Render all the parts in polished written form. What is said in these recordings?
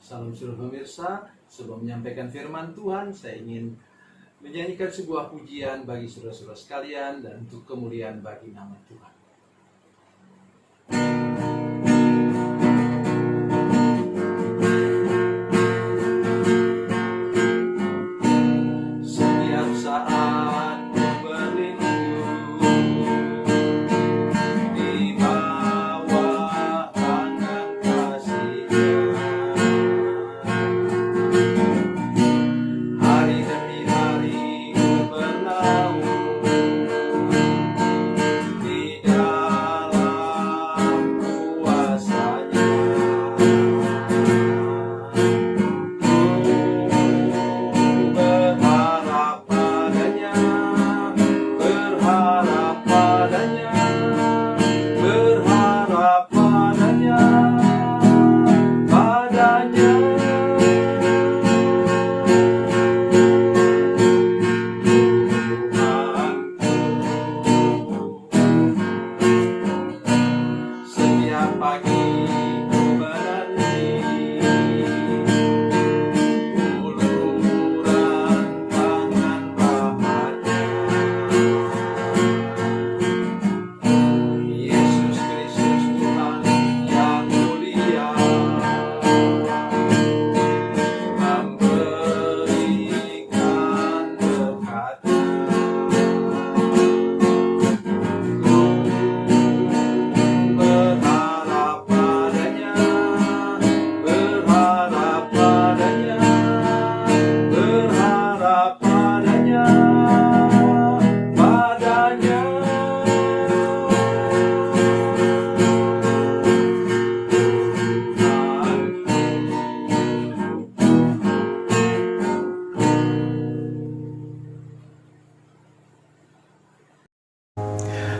Salam seluruh pemirsa, sebelum menyampaikan firman Tuhan, saya ingin menyanyikan sebuah pujian bagi saudara-saudara sekalian dan untuk kemuliaan bagi nama Tuhan. Setiap saat ku berlindung di bawah tangan kasih-Nya. Hari demi hari ku berlalu di dalam kuasa-Nya. Ku berharap padanya, berharap padanya, berharap padanya, padanya. Setiap pagi ku menanti uluran tangan rahmat-Nya. Yesus Kristus Tuhan yang mulia memberikan berkat-Nya. Berharap padanya, berharap padanya, berharap padanya, padanya.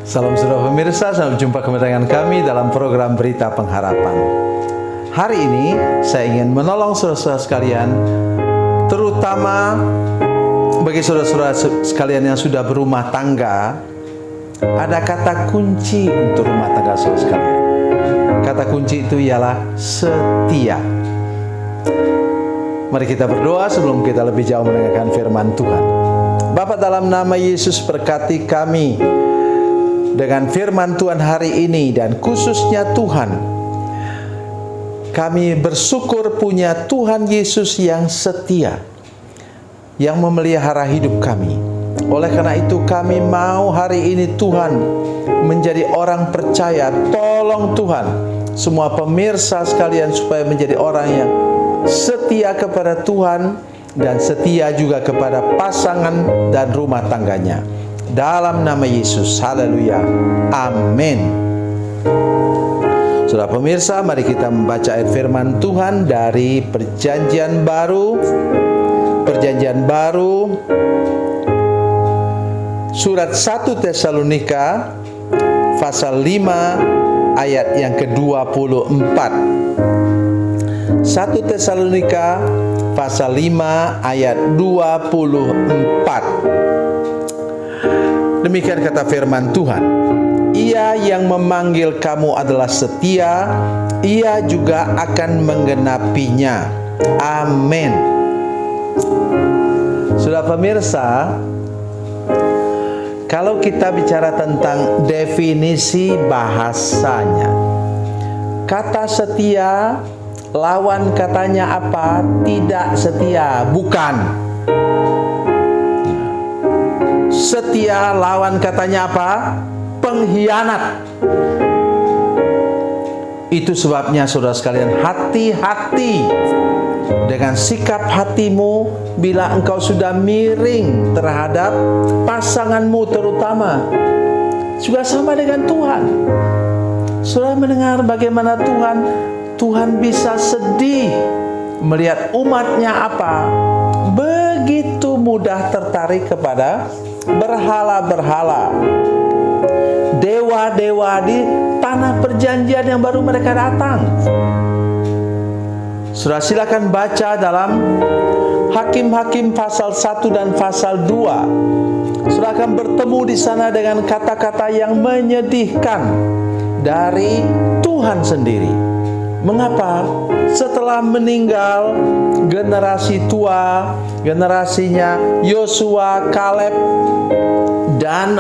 Salam saudara pemirsa, sampai jumpa kembali dengan kami dalam program Berita Pengharapan. Hari ini saya ingin menolong saudara-saudara sekalian, terutama bagi saudara-saudara sekalian yang sudah berumah tangga. Ada kata kunci untuk rumah tangga saudara sekalian. Kata kunci itu ialah setia. Mari kita berdoa sebelum kita lebih jauh mendengarkan firman Tuhan. Bapa, dalam nama Yesus, berkati kami dengan firman Tuhan hari ini, dan khususnya Tuhan, kami bersyukur punya Tuhan Yesus yang setia, yang memelihara hidup kami. Oleh karena itu kami mau hari ini Tuhan menjadi orang percaya. Tolong Tuhan semua pemirsa sekalian supaya menjadi orang yang setia kepada Tuhan dan setia juga kepada pasangan dan rumah tangganya. Dalam nama Yesus, haleluya, amin. Saudara pemirsa, mari kita membaca ayat firman Tuhan dari Perjanjian Baru. Perjanjian Baru, surat 1 Tesalonika pasal 5 ayat yang ke-24. 1 Tesalonika pasal 5 ayat 24. Demikian kata firman Tuhan. Ia yang memanggil kamu adalah setia, Ia juga akan menggenapinya. Amin. Sudah pemirsa, kalau kita bicara tentang definisi bahasanya, kata setia, lawan katanya apa? Tidak setia, bukan. Setia lawan katanya apa? Pengkhianat. Itu sebabnya saudara sekalian, hati-hati dengan sikap hatimu bila engkau sudah miring terhadap pasanganmu, terutama juga sama dengan Tuhan. Saudara mendengar bagaimana Tuhan bisa sedih melihat umatnya apa? Begitu mudah tertarik kepada berhala-berhala, dewa-dewa di tanah perjanjian yang baru mereka datang. Saudara silakan baca dalam Hakim-Hakim pasal 1 dan pasal 2. Saudara akan bertemu di sana dengan kata-kata yang menyedihkan dari Tuhan sendiri. Mengapa? Setelah meninggal generasi tua, generasinya Yosua, Kaleb, dan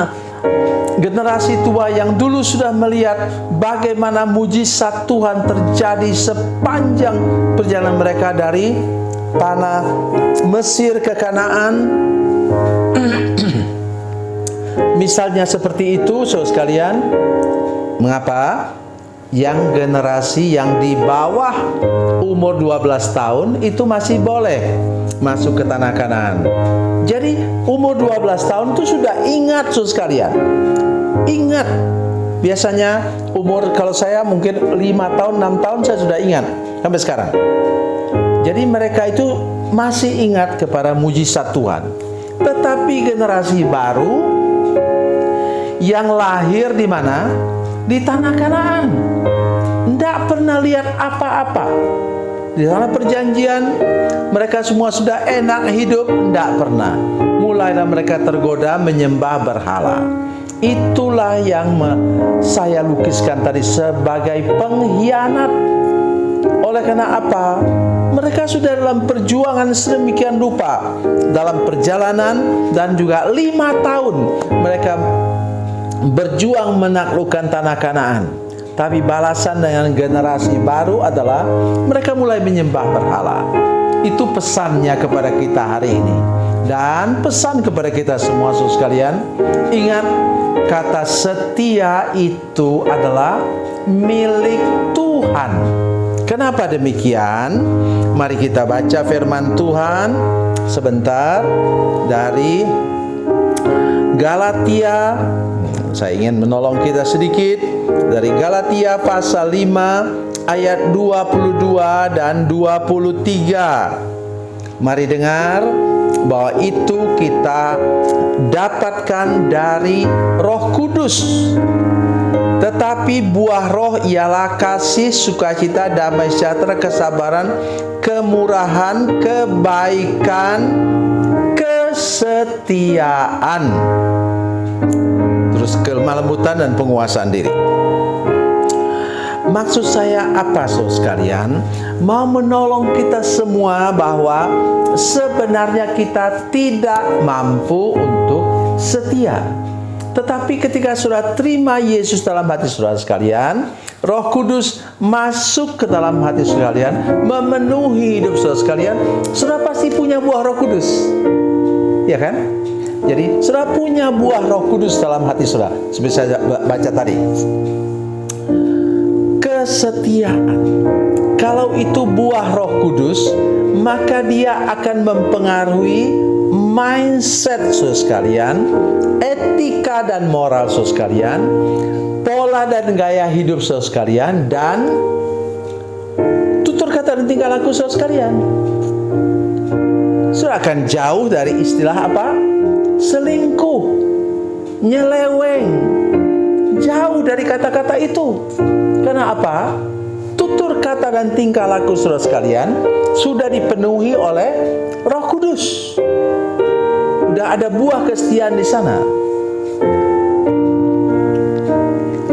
generasi tua yang dulu sudah melihat bagaimana mujizat Tuhan terjadi sepanjang perjalanan mereka dari tanah Mesir ke Kanaan. Misalnya seperti itu, saudara sekalian. Mengapa? Yang generasi yang di bawah umur 12 tahun itu masih boleh masuk ke tanah Kanaan. Jadi umur 12 tahun itu sudah ingat, saudara sekalian. Ingat. Biasanya umur, kalau saya mungkin 5 tahun, 6 tahun saya sudah ingat sampai sekarang. Jadi mereka itu masih ingat kepada mujizat Tuhan. Tetapi generasi baru yang lahir di mana? Di tanah Kanaan. Tidak pernah lihat apa-apa. Di tanah perjanjian mereka semua sudah enak hidup, tidak pernah. Mulailah mereka tergoda menyembah berhala. Itulah yang saya lukiskan tadi sebagai pengkhianat. Oleh karena apa? Mereka sudah dalam perjuangan sedemikian rupa, dalam perjalanan, dan juga 5 tahun mereka berjuang menaklukkan tanah Kanaan. Tapi balasan dengan generasi baru adalah mereka mulai menyembah berhala. Itu pesannya kepada kita hari ini. Dan pesan kepada kita semua, saudara sekalian, ingat, kata setia itu adalah milik Tuhan. Kenapa demikian? Mari kita baca firman Tuhan sebentar dari Galatia. Saya ingin menolong kita sedikit dari Galatia pasal 5 ayat 22 dan 23. Mari dengar bahwa itu kita dapatkan dari Roh Kudus. Tetapi buah roh ialah kasih, sukacita, damai sejahtera, kesabaran, kemurahan, kebaikan, kesetiaan, terus kelemah lembutan dan penguasaan diri. Maksud saya apa, saudara sekalian? Mau menolong kita semua bahwa sebenarnya kita tidak mampu untuk setia. Tetapi ketika saudara terima Yesus dalam hati saudara sekalian, Roh Kudus masuk ke dalam hati saudara sekalian, memenuhi hidup saudara sekalian, saudara pasti punya buah Roh Kudus. Ya kan? Jadi saudara punya buah Roh Kudus dalam hati saudara. Seperti saya baca tadi. Kesetiaan. Kalau itu buah Roh Kudus, maka dia akan mempengaruhi mindset saudara sekalian, etika dan moral saudara sekalian, pola dan gaya hidup saudara sekalian, dan tutur kata dan tingkah laku saudara sekalian. Saudara akan jauh dari istilah apa? Selingkuh, nyeleweng. Jauh dari kata-kata itu. Karena apa? Tutur kata dan tingkah laku saudara sekalian sudah dipenuhi oleh Roh Kudus. Sudah ada buah kesetiaan di sana.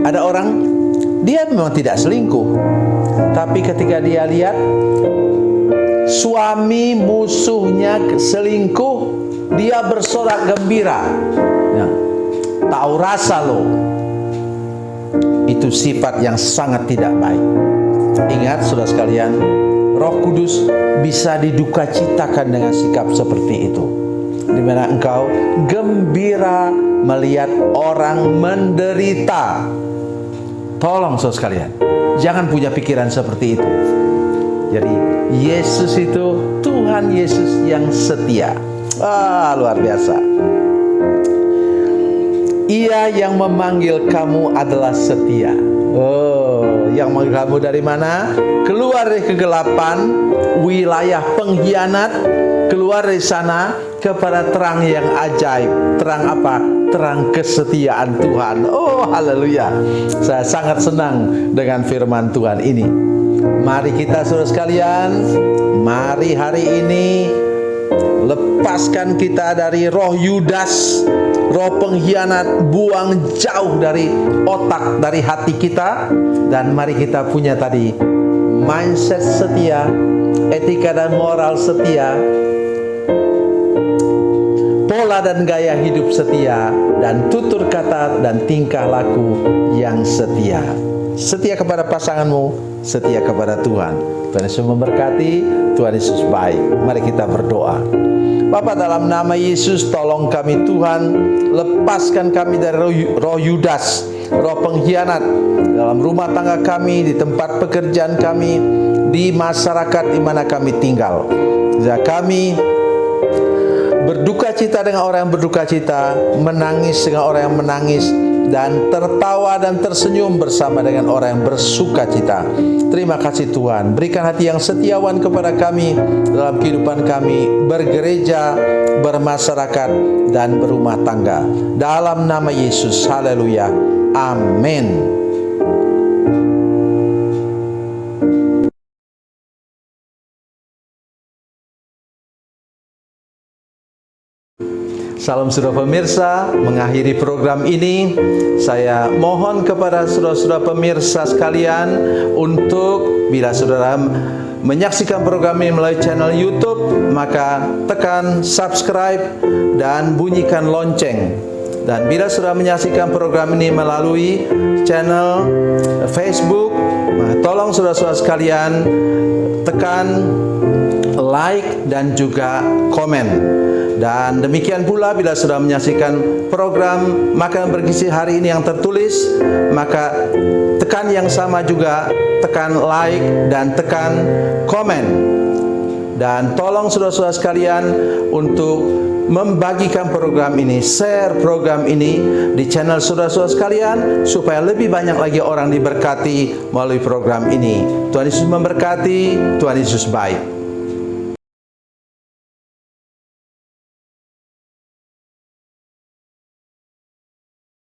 Ada orang, dia memang tidak selingkuh, tapi ketika dia lihat suami musuhnya selingkuh, dia bersorak gembira. Ya, tahu rasa loh. Itu sifat yang sangat tidak baik. Ingat saudara sekalian, Roh Kudus bisa didukacitakan dengan sikap seperti itu, di mana engkau gembira melihat orang menderita. Tolong saudara sekalian, jangan punya pikiran seperti itu. Jadi Yesus itu Tuhan Yesus yang setia. Luar biasa. Ia yang memanggil kamu adalah setia. Yang memanggil kamu dari mana? Keluar dari kegelapan, wilayah pengkhianat, keluar dari sana kepada terang yang ajaib. Terang apa? Terang kesetiaan Tuhan. Oh, haleluya. Saya sangat senang dengan firman Tuhan ini. Mari kita saudara sekalian, mari hari ini lepaskan kita dari roh Yudas, roh pengkhianat, buang jauh dari otak, dari hati kita, dan mari kita punya tadi mindset setia, etika dan moral setia, pola dan gaya hidup setia, dan tutur kata dan tingkah laku yang setia. Setia kepada pasanganmu, setia kepada Tuhan. Tuhan Yesus memberkati, Tuhan Yesus baik. Mari kita berdoa. Bapa, dalam nama Yesus, tolong kami Tuhan, lepaskan kami dari roh Yudas, roh pengkhianat dalam rumah tangga kami, di tempat pekerjaan kami, di masyarakat di mana kami tinggal. Sehingga kami berduka cita dengan orang yang berduka cita, menangis dengan orang yang menangis, dan tertawa dan tersenyum bersama dengan orang yang bersuka cita. Terima kasih Tuhan, berikan hati yang setiawan kepada kami dalam kehidupan kami bergereja, bermasyarakat, dan berumah tangga. Dalam nama Yesus, haleluya, amin. Salam saudara pemirsa, mengakhiri program ini saya mohon kepada saudara-saudara pemirsa sekalian untuk bila saudara menyaksikan program ini melalui channel YouTube, maka tekan subscribe dan bunyikan lonceng. Dan bila saudara menyaksikan program ini melalui channel Facebook, maka tolong saudara-saudara sekalian tekan like dan juga komen. Dan demikian pula bila sudah menyaksikan program Makanan Bergizi hari ini yang tertulis, maka tekan yang sama juga, tekan like dan tekan komen. Dan tolong saudara-saudara sekalian untuk membagikan program ini, share program ini di channel saudara-saudara sekalian, supaya lebih banyak lagi orang diberkati melalui program ini. Tuhan Yesus memberkati, Tuhan Yesus baik.